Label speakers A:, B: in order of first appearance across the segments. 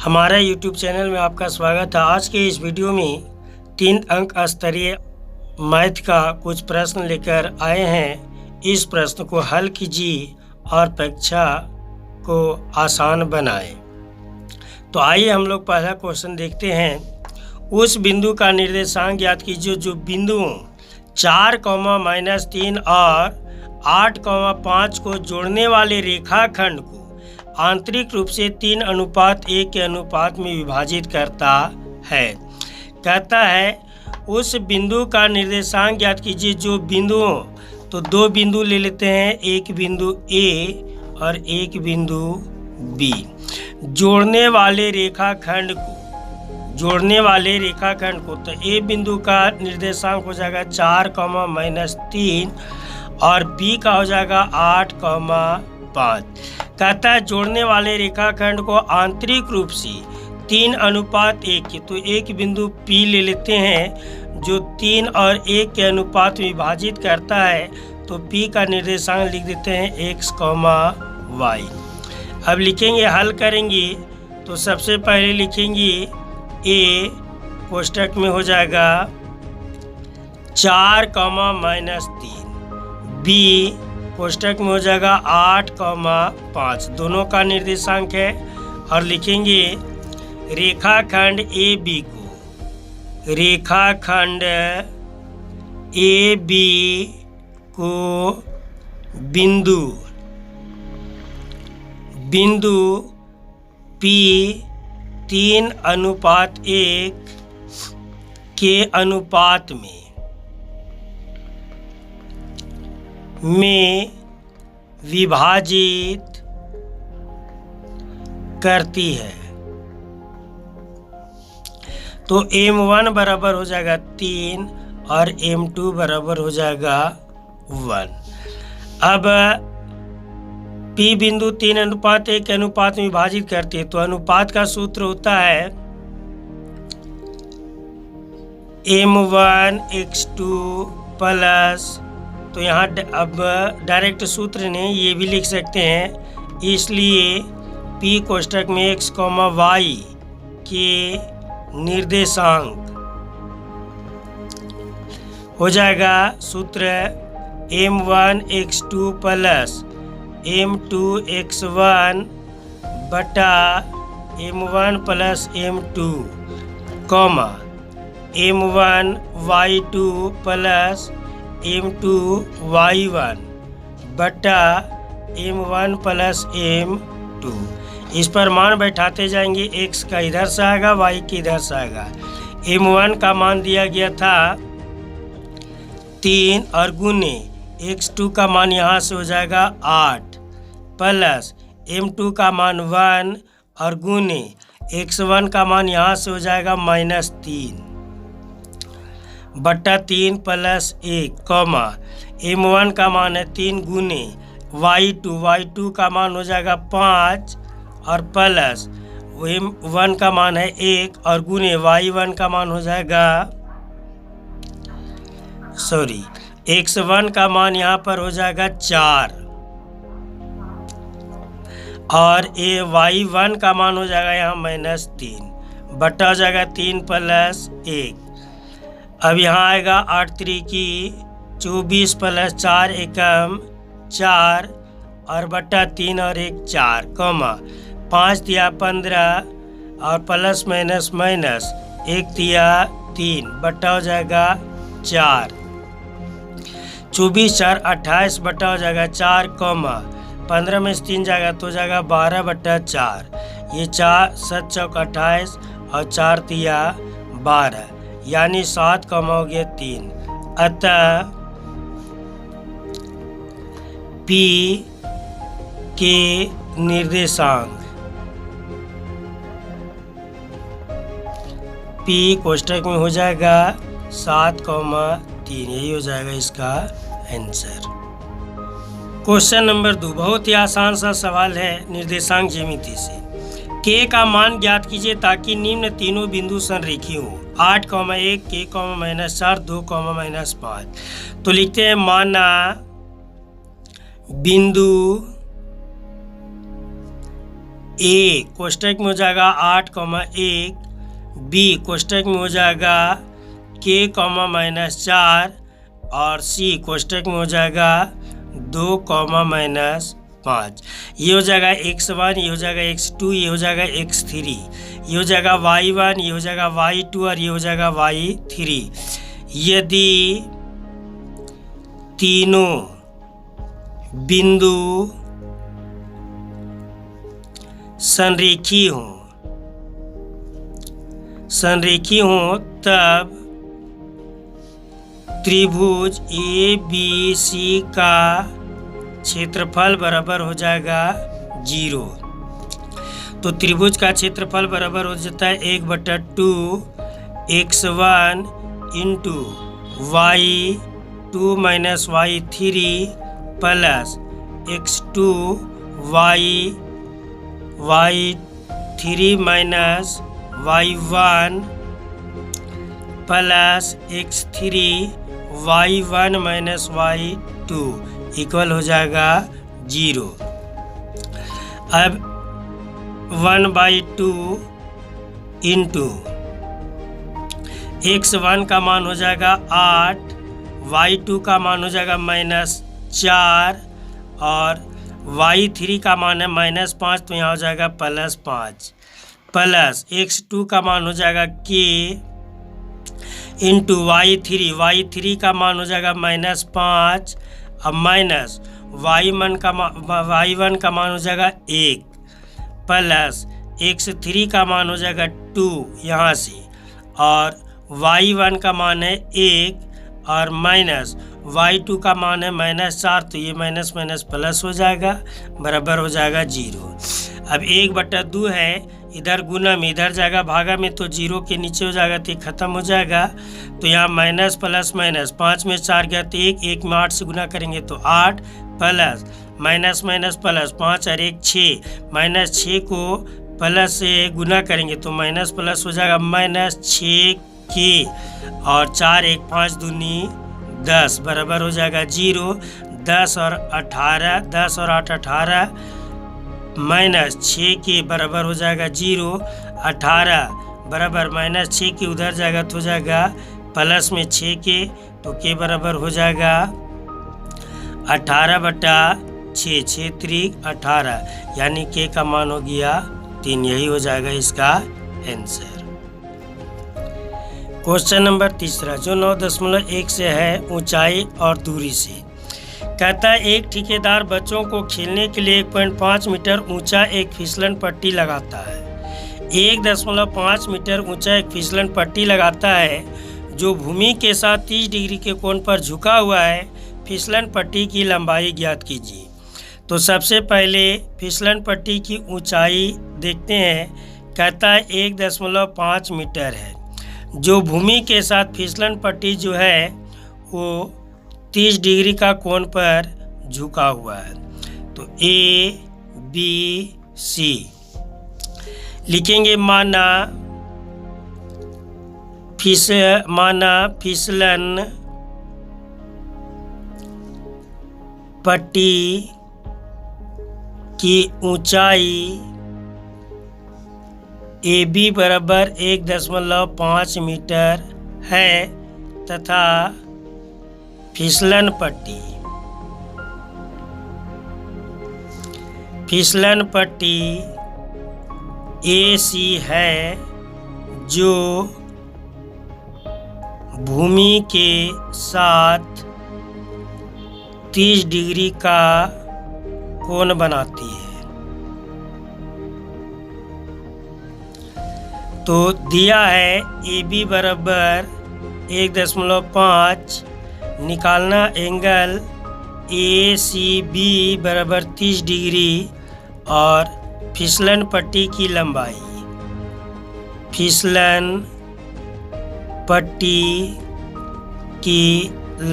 A: हमारा YouTube channel में आपका स्वागत है। आज के इस वीडियो में 3 अंक स्तरीय मैथ का कुछ प्रश्न लेकर आए हैं। इस प्रश्न को हल कीजिए और परीक्षा को आसान बनाएं। तो आइए हम लोग पहला क्वेश्चन देखते हैं। उस बिंदु का निर्देशांक ज्ञात कीजिए जो बिंदुओं 4, -3 और 8, 5 को जोड़ने वाले रेखाखंड को आंतरिक रूप से 3:1 के अनुपात में विभाजित करता है। कहता है उस बिंदु का निर्देशांक ज्ञात कीजिए जो बिंदुओं, तो 2 बिंदु ले लेते हैं, एक बिंदु ए और एक बिंदु बी, जोड़ने वाले रेखाखंड को तो ए बिंदु का निर्देशांक हो जाएगा 4, -3 और बी का हो जाएगा 8, 5। कहता है जोड़ने वाले रेखाखंड को आंतरिक रूप से 3:1 के, तो एक बिंदु P ले लेते हैं जो 3 और 1 के अनुपात में विभाजित करता है। तो P का निर्देशांक लिख देते हैं x, y। अब लिखेंगे, हल करेंगे तो सबसे पहले लिखेंगे A कोष्टक में हो जाएगा 4, -3, B कोष्टक में हो जाएगा 8, 5, दोनों का निर्देशांक है। और लिखेंगे रेखाखंड AB को बिंदु P 3:1 के अनुपात में विभाजित करती है। तो M1 बराबर हो जाएगा 3 और M2 बराबर हो जाएगा 1। अब P बिंदु 3:1 के अनुपात में विभाजित करती है, तो अनुपात का सूत्र होता है M1:2 प्लस, तो यहाँ अब डायरेक्ट सूत्र नहीं, ये भी लिख सकते हैं, इसलिए P कोष्टक में x, y के निर्देशांक हो जाएगा सूत्र M1:2 प्लस M2:1 बटा M1 plus M2, M1y2 plus M2y1 बटा M1 प्लस M2। इस पर मान बैठाते जाएंगे, x का इधर से आएगा, y की इधर से आएगा। M1 का मान दिया गया था 3 और गुने x2 का मान यहाँ से हो जाएगा 8 प्लस M2 का मान 1 और गुने x1 का मान यहाँ से हो जाएगा -3 बटा 3 प्लस 1, M1 का मान है 3 गुने y2 का मान हो जाएगा 5 और प्लस M1 का मान है 1 और गुने y1 का मान हो जाएगा, x1 का मान यहाँ पर हो जाएगा 4 और y1 का मान हो जाएगा यहाँ -3 बटा हो जाएगा 3 प्लस 1। अब यहाँ आएगा 8 त्रिकी 24 प्लस 4 एकम 4 और बटा 3 और 1 4, 5 दिया 15 और प्लस माइनस 1 दिया 3 बटा हो जाएगा 4, 24 4 28 बटा हो जाएगा 4, 15 में से 3 जाएगा तो हो जाएगा 12 बटा 4, ये 4 7 चौक 28 और 4 दिया 12, यानी 7 हो गया 3। अतः P के निर्देशांक P कोष्टक में हो जाएगा 7,3, यही हो जाएगा इसका आंसर। क्वेश्चन नंबर 2 बहुत ही आसान सा सवाल है निर्देशांक ज्यामिति से। K का मान ज्ञात कीजिए ताकि निम्न तीनों बिंदु संरेखीय हो, 8, 1, K, -4, 2, -5। तो लिखते हैं माना बिंदु ए कोष्टक में हो जाएगा 8,1, बी कोष्टक में हो जाएगा k, -4 और सी कोष्टक में हो जाएगा 2, -5। ये हो जाएगा x1, ये हो जाएगा x2, ये हो जाएगा x3, ये हो जाएगा y1, ये हो जाएगा y2 और ये हो जाएगा y3। यदि तीनों बिंदु संरेखी हों तब त्रिभुज ABC का क्षेत्रफल बराबर हो जाएगा 0। तो त्रिभुज का क्षेत्रफल बराबर हो जाता है 1/2 x1 into y2 minus y3 plus x2 y3 minus y1 plus x3 y1 minus y2 equal हो जाएगा 0। अब 1/2 इंटू x1 का मान हो जाएगा 8, y2 का मान हो जाएगा -4 और y3 का मान है -5, तो यहाँ हो जाएगा +5 प्लस x2 का मान हो जाएगा k इंटू y3 का मान हो जाएगा -5 अब माइनस y1 का मान हो जाएगा 1 प्लस x3 का मान हो जाएगा 2 यहाँ से और y1 का मान है 1 और माइनस y2 का मान है -4, तो ये माइनस माइनस प्लस हो जाएगा बराबर हो जाएगा 0। अब 1/2 है, इधर गुना में इधर जाएगा भागा में, तो 0 के नीचे हो जाएगा तो ख़त्म हो जाएगा। तो यहाँ माइनस प्लस माइनस 5 में 4 गया तो 1 में 8 से गुना करेंगे तो 8 प्लस माइनस माइनस प्लस 5 और 1 6 -6 को प्लस से गुना करेंगे तो माइनस प्लस हो जाएगा -6 के और 4 1 5 दूनी 10 बराबर हो जाएगा 0। 10 और 8 18 -6 के बराबर हो जाएगा 0। 18 बराबर -6 के उधर जाएगा तो हो जाएगा प्लस में 6 के, तो के बराबर हो जाएगा 18/6 6 3 18 यानी के का मान हो गया 3। यही हो जाएगा इसका आंसर। क्वेश्चन नंबर 3 जो 9.1 से है ऊंचाई और दूरी से। कहता है एक ठेकेदार बच्चों को खेलने के लिए 1.5 मीटर ऊंचा एक फिसलन पट्टी लगाता है। 1.5 मीटर ऊंचा एक फिसलन पट्टी लगाता है जो भूमि के साथ 30 डिग्री के कोण पर झुका हुआ है। फिसलन पट्टी की लंबाई ज्ञात कीजिए। तो सबसे पहले फिसलन पट्टी की ऊंचाई देखते हैं। कहता है 1.5 मीटर है, जो भूमि के साथ फिसलन पट्टी जो है वो 30 डिग्री का कोण पर झुका हुआ है। तो A B C लिखेंगे। माना फिसलन पट्टी की ऊंचाई AB बराबर 1.5 मीटर है तथा फिसलन पट्टी AC है जो भूमि के साथ 30 डिग्री का कोण बनाती है। तो दिया है AB बराबर 1.5, निकालना एंगल ACB बराबर 30 डिग्री और फिसलन पट्टी की लंबाई। फिसलन पट्टी की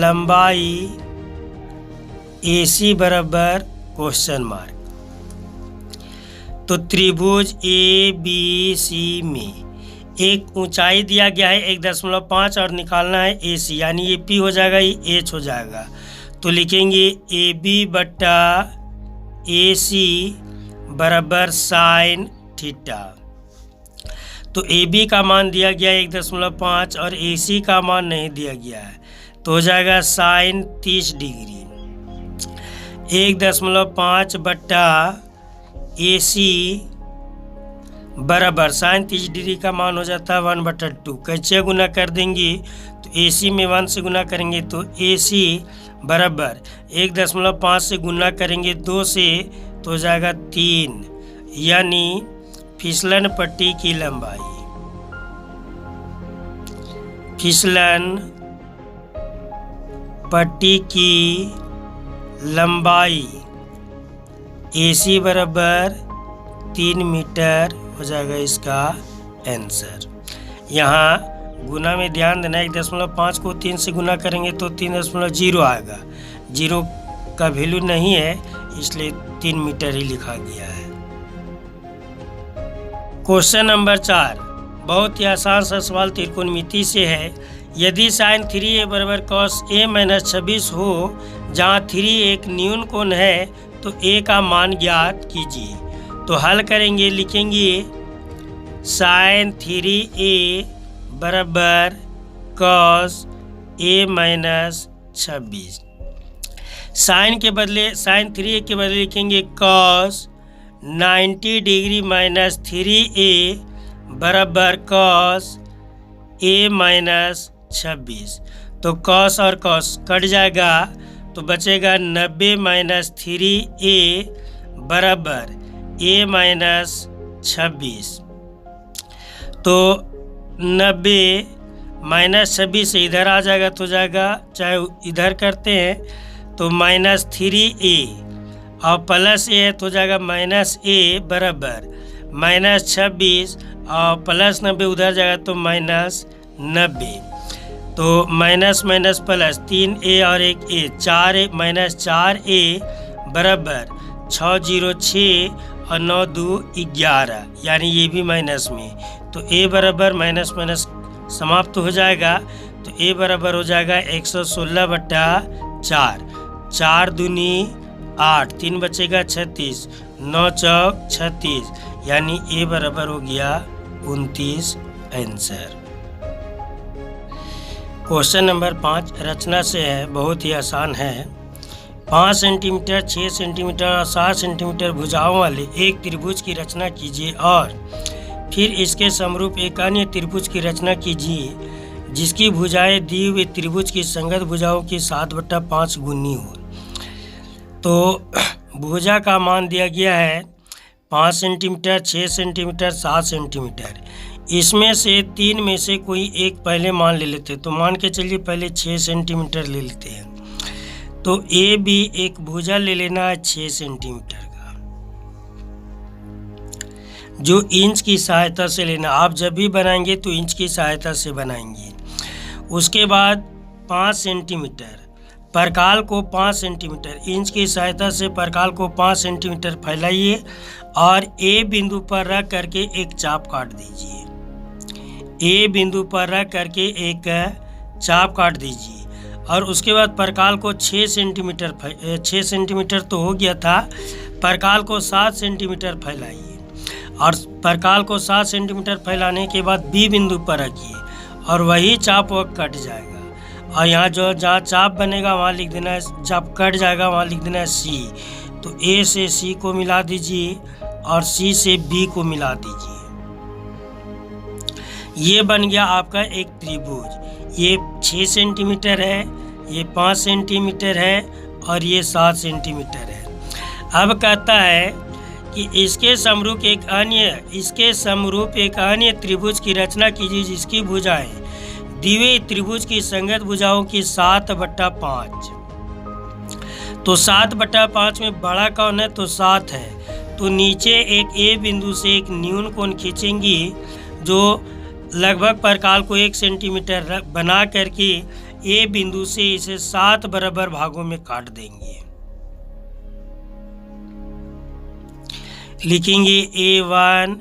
A: लंबाई AC बराबर क्वेश्चन मार्क। तो त्रिभुज ABC में एक ऊंचाई दिया गया है 1.5 और निकालना है AC, यानी ये P हो जाएगा, ये H हो जाएगा। तो लिखेंगे AB बट्टा AC बराबर साइन थीटा। तो ए बी का मान दिया गया 1.5 और ए सी का मान नहीं दिया गया है, तो हो जाएगा साइन 30 डिग्री। 1.5 बट्टा ए सी बराबर साइन 30 डिग्री का मान हो जाता है 1/2। कैसे गुना कर देंगे, तो ए सी में 1 से गुना करेंगे तो ए सी बराबर 1.5 से गुना करेंगे 2 से तो हो जाएगा 3, यानी फिसलन पट्टी की लंबाई, फिसलन पट्टी की लंबाई ए सी बराबर 3 मीटर हो जाएगा इसका आंसर। यहाँ गुना में ध्यान देना, 1.5 को 3 से गुना करेंगे तो 3.0 आएगा, 0 का वैल्यू नहीं है इसलिए 3 मीटर ही लिखा गया है। क्वेश्चन नंबर 4 बहुत ही आसान सा सवाल त्रिकोणमिति से है। यदि साइन 3a बराबर कॉस a माइनस 26 हो, जहाँ 3 एक न्यून कोण है, तो a का मान ज्ञात कीजिए। तो हल करेंगे, लिखेंगे साइन 3a बराबर कॉस a माइनस 26। साइन के बदले साइन 3a के बदले लिखेंगे कॉस 90 डिग्री माइनस 3a बराबर कॉस a माइनस 26। तो कॉस और कॉस कट जाएगा तो बचेगा 90 माइनस 3a बराबर a माइनस 26। तो 90 माइनस 26 से इधर आ जाएगा तो जाएगा, चाहे इधर करते हैं तो माइनस 3a और प्लस a है तो जाएगा माइनस a बराबर माइनस 26 और प्लस 90 उधर जाएगा तो माइनस 90। तो माइनस माइनस प्लस 3a और 1a 4a माइनस 4a बराबर 606 और 9 2 11, यानी ये भी माइनस में। तो a बराबर माइनस माइनस समाप्त हो जाएगा, तो a बराबर हो जाएगा 116/4, 4 दूनी 8, 3 बचेगा 36, 9 चौक 36, यानी a बराबर हो गया 29 आंसर। क्वेश्चन नंबर 5 रचना से है, बहुत ही आसान है। 5 सेंटीमीटर, 6 सेंटीमीटर और 7 सेंटीमीटर भुजाओं वाले एक त्रिभुज की रचना कीजिए और फिर इसके समरूप एक अन्य त्रिभुज की रचना कीजिए जिसकी भुजाएं दी हुई त्रिभुज की संगत भुजाओं की 7/5 गुनी हो। तो भुजा का मान दिया गया है 5 सेंटीमीटर, 6 सेंटीमीटर, 7 सेंटीमीटर। इसमें से 3 में से कोई एक पहले मान ले लेते हैं। तो मान के चलिए पहले 6 सेंटीमीटर ले लेते हैं। तो ए बी एक भुजा ले लेना है 6 सेंटीमीटर का, जो इंच की सहायता से लेना। आप जब भी बनाएंगे तो इंच की सहायता से बनाएंगे। उसके बाद 5 सेंटीमीटर, परकाल को 5 सेंटीमीटर, इंच की सहायता से परकाल को 5 सेंटीमीटर फैलाइए और ए बिंदु पर रख करके एक चाप काट दीजिए। ए बिंदु पर रख करके एक चाप काट दीजिए और उसके बाद परकाल को 6 सेंटीमीटर तो हो गया था, परकाल को 7 सेंटीमीटर फैलाइए और परकाल को 7 सेंटीमीटर फैलाने के बाद बी बिंदु पर रखिए और वही चाप वो कट जाएगा। और यहाँ जहाँ चाप बनेगा वहाँ लिख देना है, चाप कट जाएगा वहाँ लिख देना है सी। तो ए से सी को मिला दीजिए और सी से बी को मिला दीजिए। ये बन गया आपका एक त्रिभुज। ये 6 सेंटीमीटर है, ये 5 सेंटीमीटर है और ये 7 सेंटीमीटर है। अब कहता है कि इसके समरूप एक अन्य त्रिभुज की रचना कीजिए जिसकी भुजाएं दी हुई त्रिभुज की संगत भुजाओं की 7/5। तो 7/5 में बड़ा कौन है, तो 7 है। तो नीचे एक ए बिंदु से एक न्यून कोण खींचेंगी जो लगभग परकाल को 1 सेंटीमीटर बना करके ए बिंदु से इसे 7 बराबर भागों में काट देंगे। लिखेंगे A1,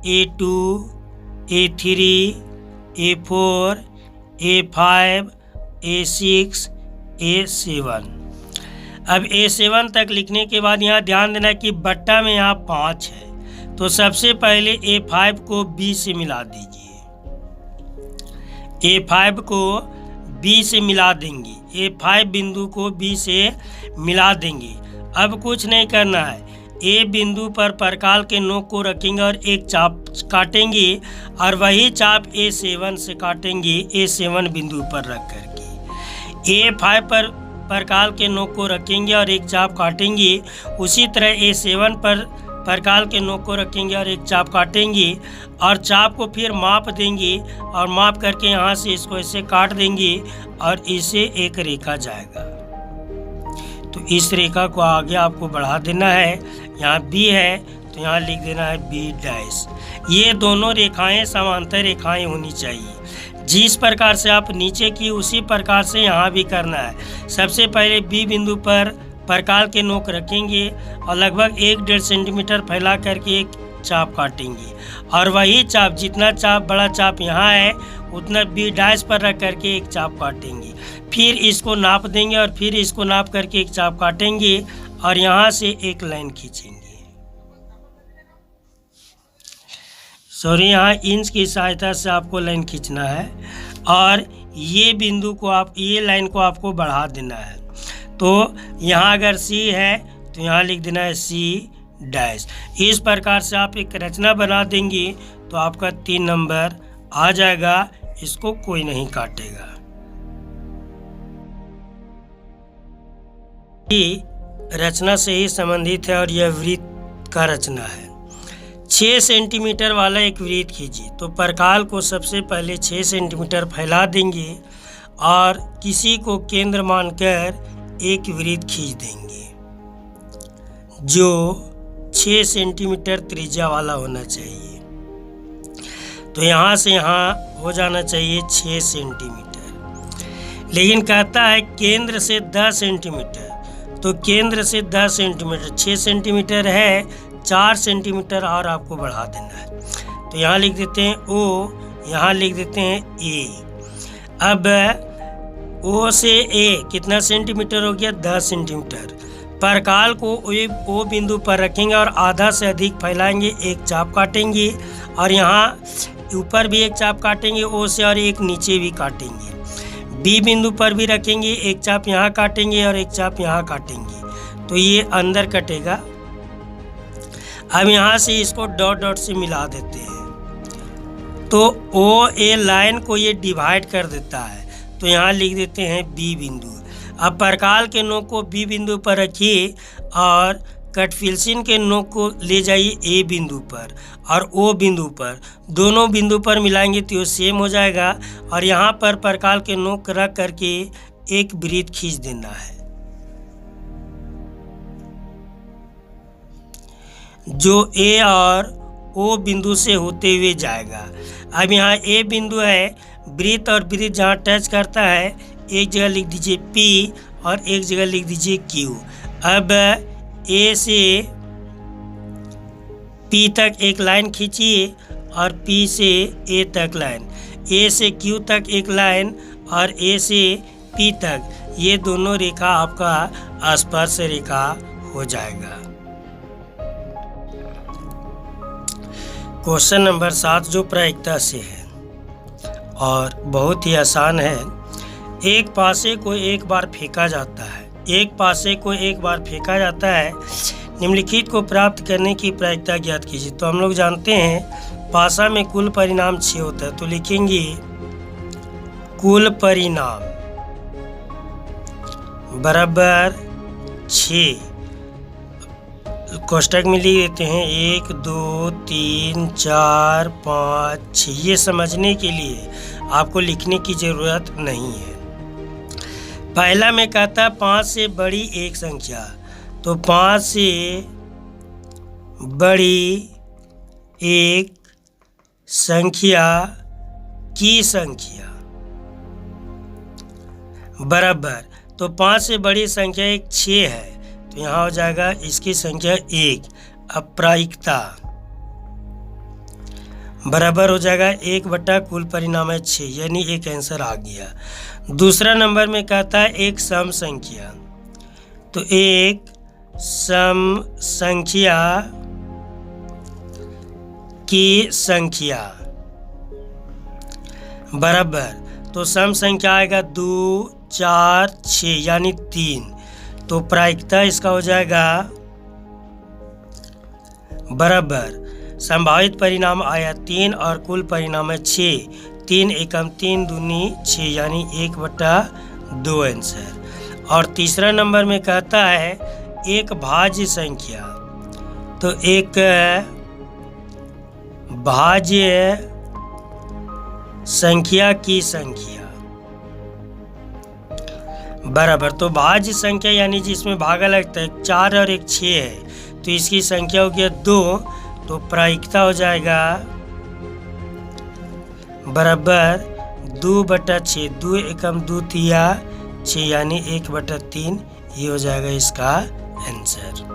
A: A2, A3, A4, A5, A6, A7। अब A7 तक लिखने के बाद यहाँ ध्यान देना कि बट्टा में यहाँ 5 है, तो सबसे पहले A5 को B से मिला दीजिए। A5 को B से मिला देंगे, A5 बिंदु को B से मिला देंगे। अब कुछ नहीं करना है, A बिंदु पर परकाल के नोक को रखेंगे और एक चाप काटेंगे और वही चाप A7 से काटेंगे, A7 बिंदु पर रख करके। A5 पर परकाल के नोक को रखेंगे और एक चाप काटेंगे, उसी तरह A7 पर परकाल के नोक को रखेंगे और एक चाप काटेंगे और चाप को फिर माप देंगे और माप करके यहाँ से इसको ऐसे काट देंगे और इसे एक रेखा जाएगा। तो इस रेखा को आगे आपको बढ़ा देना है। यहाँ B है तो यहाँ लिख देना है B'। ये दोनों रेखाएं समांतर रेखाएं होनी चाहिए। जिस प्रकार से आप नीचे की उसी प्रकार से यहाँ भी करना है। सबसे पहले B बिंदु पर परकाल के नोक रखेंगे और लगभग 1-1.5 सेंटीमीटर फैला करके एक चाप काटेंगे और वही चाप, जितना चाप बड़ा चाप यहाँ है उतना B' पर रख करके एक चाप काटेंगे। फिर इसको नाप देंगे और फिर इसको नाप करके एक चाप काटेंगे और यहाँ से एक लाइन खींचेंगे। यहाँ इंच की सहायता से आपको लाइन खींचना है और ये बिंदु को ये लाइन को आपको बढ़ा देना है। तो यहाँ अगर C है तो यहाँ लिख देना है C'। इस प्रकार से आप एक रचना बना देंगे तो आपका 3 नंबर आ जाएगा, इसको कोई नहीं काटेगा। ये रचना से ही संबंधित है और यह वृत्त का रचना है। 6 सेंटीमीटर वाला एक वृत्त खींचिए। तो परकाल को सबसे पहले 6 सेंटीमीटर फैला देंगे और किसी को केंद्र मानकर एक वृत्त खींच देंगे जो 6 सेंटीमीटर त्रिज्या वाला होना चाहिए। तो यहाँ से यहाँ हो जाना चाहिए 6 सेंटीमीटर, लेकिन कहता है केंद्र से 10 सेंटीमीटर। तो केंद्र से 10 सेंटीमीटर, 6 सेंटीमीटर है, 4 सेंटीमीटर और आपको बढ़ा देना है। तो यहाँ लिख देते हैं O, यहाँ लिख देते हैं A। अब O से A कितना सेंटीमीटर हो गया? 10 सेंटीमीटर। परकाल को O बिंदु पर रखेंगे और आधा से अधिक फैलाएंगे, एक चाप काटेंगे और यहाँ ऊपर भी एक चाप काटेंगे O से और एक नीचे भी काटेंगे। B बिंदु पर भी रखेंगे, एक चाप यहाँ काटेंगे और एक चाप यहाँ काटेंगे, तो ये अंदर कटेगा। अब यहाँ से इसको डॉट डॉट से मिला देते हैं तो OA लाइन को ये डिवाइड कर देता है। तो यहाँ लिख देते हैं B बिंदु। अब परकाल के नोक को B बिंदु पर रखिए और कटफिल्सिन के नोक को ले जाइए A बिंदु पर और O बिंदु पर, दोनों बिंदु पर मिलाएंगे तो ये सेम हो जाएगा और यहाँ पर परकाल के नोक रख करके एक वृत्त खींच देना है जो A और O बिंदु से होते हुए जाएगा। अब यहाँ A बिंदु है, वृत्त और वृत्त जहाँ टच करता है एक जगह लिख दीजिए P और एक जगह लिख दीजिए Q। अब A से P तक एक लाइन खींचिए और P से A तक लाइन, A से Q तक एक लाइन और A से P तक, ये दोनों रेखा आपका स्पर्श रेखा हो जाएगा। क्वेश्चन नंबर 7 जो प्रायिकता से है और बहुत ही आसान है। एक पासे को एक बार फेंका जाता है, एक पासे को एक बार फेंका जाता है, निम्नलिखित को प्राप्त करने की प्रायिकता ज्ञात कीजिए। तो हम लोग जानते हैं पासा में कुल परिणाम 6 होता है, तो लिखेंगे कुल परिणाम बराबर 6। कोष्टक में लिख देते हैं 1 2 3 4 5 6। ये समझने के लिए आपको लिखने की ज़रूरत नहीं है। पहला में कहता 5 से बड़ी एक संख्या, तो 5 से बड़ी एक संख्या की संख्या बराबर, तो 5 से बड़ी संख्या एक 6 है, तो यहाँ हो जाएगा इसकी संख्या 1। अब प्रायिकता बराबर हो जाएगा 1 बटा कुल परिणाम है 6, यानी एक आंसर आ गया। दूसरा नंबर में कहता है एक सम संख्या, तो एक सम संख्या की संख्या बराबर, तो सम संख्या आएगा 2 4 6 यानी 3। तो प्रायिकता इसका हो जाएगा बराबर, संभावित परिणाम आया 3 और कुल परिणाम है 6। 3 एकम 3 दूनी 6 यानी 1/2 आंसर। और तीसरा नंबर में कहता है एक भाज्य संख्या, तो एक भाज्य संख्या की संख्या बराबर, तो भाज्य संख्या यानी जिसमें भागा लगता है 4 और एक 6 है, तो इसकी संख्या हो गया 2। तो प्रायिकता हो जाएगा बराबर 2/6, 2 एकम 2 तिया 6 यानी 1/3। ये हो जाएगा इसका आंसर।